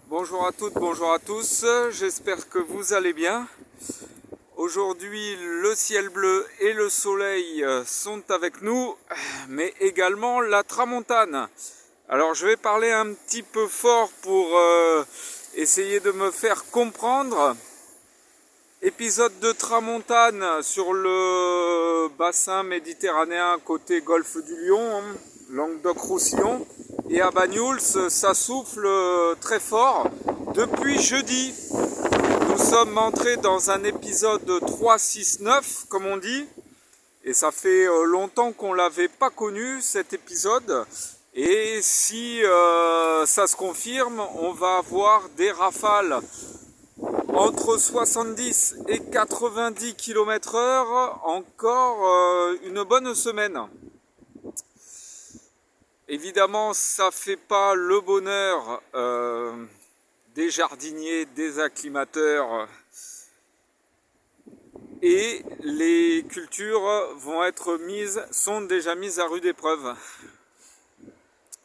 Bonjour à toutes, bonjour à tous, j'espère que vous allez bien. Aujourd'hui, le ciel bleu et le soleil sont avec nous, mais également la tramontane. Alors je vais parler un petit peu fort pour essayer de me faire comprendre. Épisode de tramontane sur le bassin méditerranéen côté golfe du Lion, Languedoc-Roussillon. Et à Banyuls, ça souffle très fort depuis jeudi. Nous sommes entrés dans un épisode 369, comme on dit. Et ça fait longtemps qu'on ne l'avait pas connu, cet épisode. Et si ça se confirme, on va avoir des rafales entre 70 et 90 km/h encore une bonne semaine. Évidemment, ça fait pas le bonheur des jardiniers, des acclimateurs, et les cultures sont déjà mises à rude épreuve.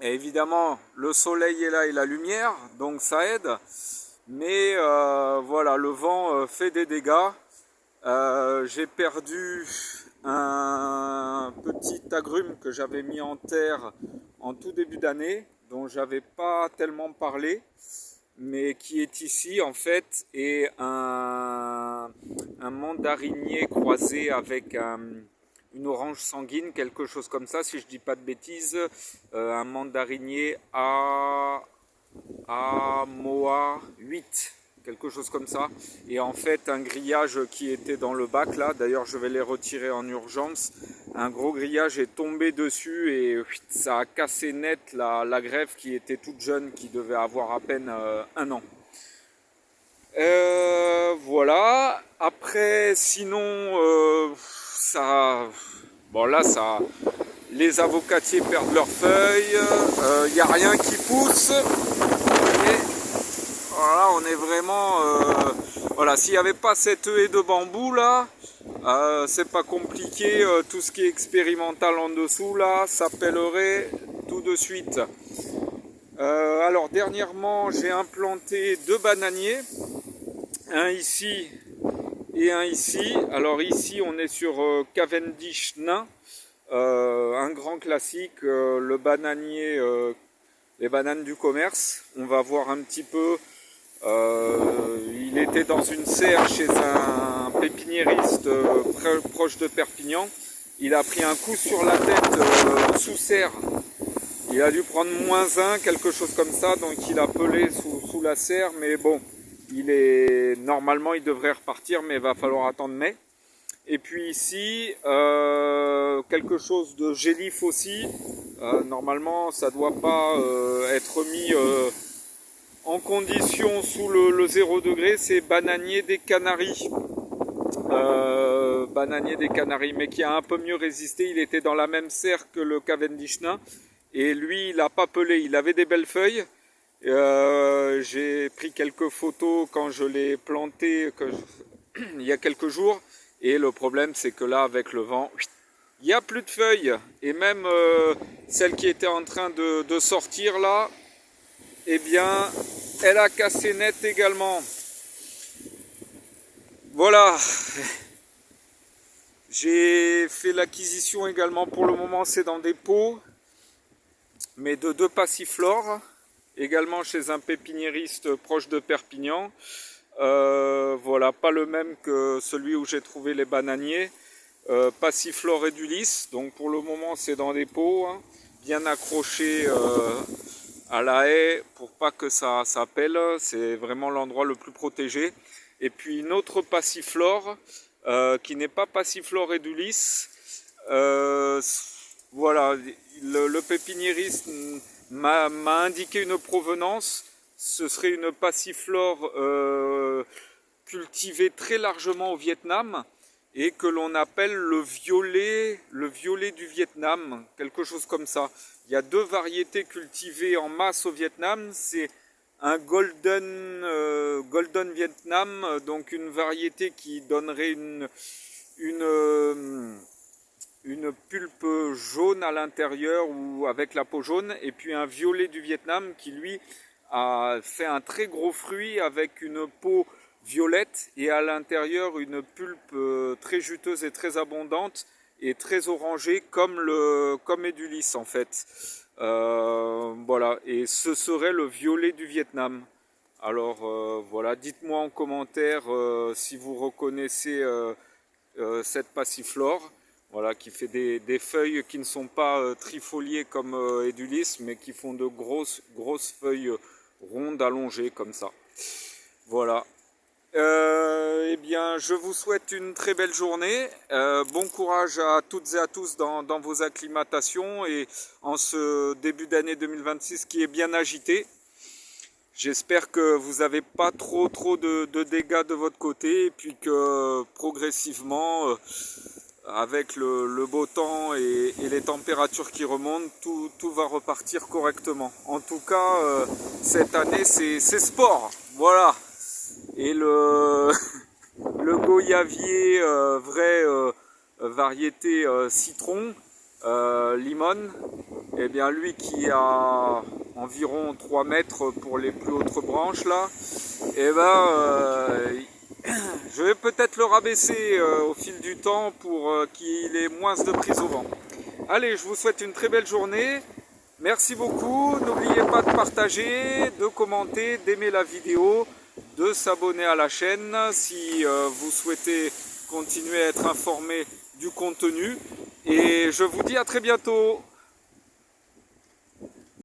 Et évidemment, le soleil est là et la lumière, donc ça aide. Mais voilà, le vent fait des dégâts. J'ai perdu un petit agrume que j'avais mis en terre en tout début d'année, dont j'avais pas tellement parlé, mais qui est ici en fait, et un mandarinier croisé avec une orange sanguine, quelque chose comme ça, si je dis pas de bêtises, un mandarinier à Moa 8, quelque chose comme ça. Et en fait, un grillage qui était dans le bac là, d'ailleurs je vais les retirer en urgence. Un gros grillage est tombé dessus et ça a cassé net la greffe qui était toute jeune, qui devait avoir à peine un an. Voilà. Après, sinon, ça. Bon, là, ça. Les avocatiers perdent leurs feuilles. Il n'y a rien qui pousse. Et voilà, on est vraiment. Voilà, s'il n'y avait pas cette haie de bambou là, c'est pas compliqué. Tout ce qui est expérimental en dessous là, ça pèlerait tout de suite. Alors, dernièrement, j'ai implanté 2 bananiers. Un ici et un ici. Alors ici on est sur Cavendish nain, un grand classique, le bananier, les bananes du commerce. On va voir un petit peu. Il était dans une serre chez un pépiniériste proche de Perpignan. Il a pris un coup sur la tête sous serre. Il a dû prendre -1, quelque chose comme ça, donc il a pelé sous la serre, mais bon. Normalement il devrait repartir, mais il va falloir attendre mai. Et puis ici quelque chose de gélif aussi. Normalement ça doit pas être mis en condition sous le 0 degré. C'est bananier des Canaries, mais qui a un peu mieux résisté. Il était dans la même serre que le Cavendish nain et lui il a pas pelé. Il avait des belles feuilles. J'ai pris quelques photos quand je l'ai planté il y a quelques jours, et le problème c'est que là avec le vent il n'y a plus de feuilles, et même celle qui était en train de sortir là, eh bien elle a cassé net également. Voilà, j'ai fait l'acquisition également, pour le moment c'est dans des pots, mais de 2 passiflores, également chez un pépiniériste proche de Perpignan. Voilà, pas le même que celui où j'ai trouvé les bananiers. Passiflore edulis, donc pour le moment c'est dans des pots, hein, bien accroché à la haie pour pas que ça pèle. C'est vraiment l'endroit le plus protégé. Et puis une autre passiflore qui n'est pas passiflore edulis. Voilà, le pépiniériste m'a indiqué une provenance. Ce serait une passiflore cultivée très largement au Vietnam et que l'on appelle le violet du Vietnam, quelque chose comme ça. Il y a 2 variétés cultivées en masse au Vietnam. C'est un golden Vietnam, donc une variété qui donnerait une pulpe jaune à l'intérieur ou avec la peau jaune, et puis un violet du Vietnam qui lui fait un très gros fruit avec une peau violette et à l'intérieur une pulpe très juteuse et très abondante et très orangée comme Edulis en fait. Voilà, et ce serait le violet du Vietnam. Alors voilà, dites-moi en commentaire si vous reconnaissez cette passiflore, voilà, qui fait des feuilles qui ne sont pas trifoliées comme Edulis, mais qui font de grosses feuilles rondes allongées comme ça. Voilà. Eh bien, je vous souhaite une très belle journée. Bon courage à toutes et à tous dans vos acclimatations et en ce début d'année 2026 qui est bien agité. J'espère que vous n'avez pas trop de dégâts de votre côté et puis que progressivement, avec le beau temps et les températures qui remontent, tout va repartir correctement. En tout cas, cette année, c'est sport. Voilà. Et le goyavier vrai variété citron, limone, eh bien lui qui a environ 3 mètres pour les plus hautes branches là, eh ben je vais peut-être le rabaisser au fil du temps pour qu'il ait moins de prise au vent. Allez, je vous souhaite une très belle journée. Merci beaucoup. N'oubliez pas de partager, de commenter, d'aimer la vidéo, de s'abonner à la chaîne si vous souhaitez continuer à être informé du contenu. Et je vous dis à très bientôt.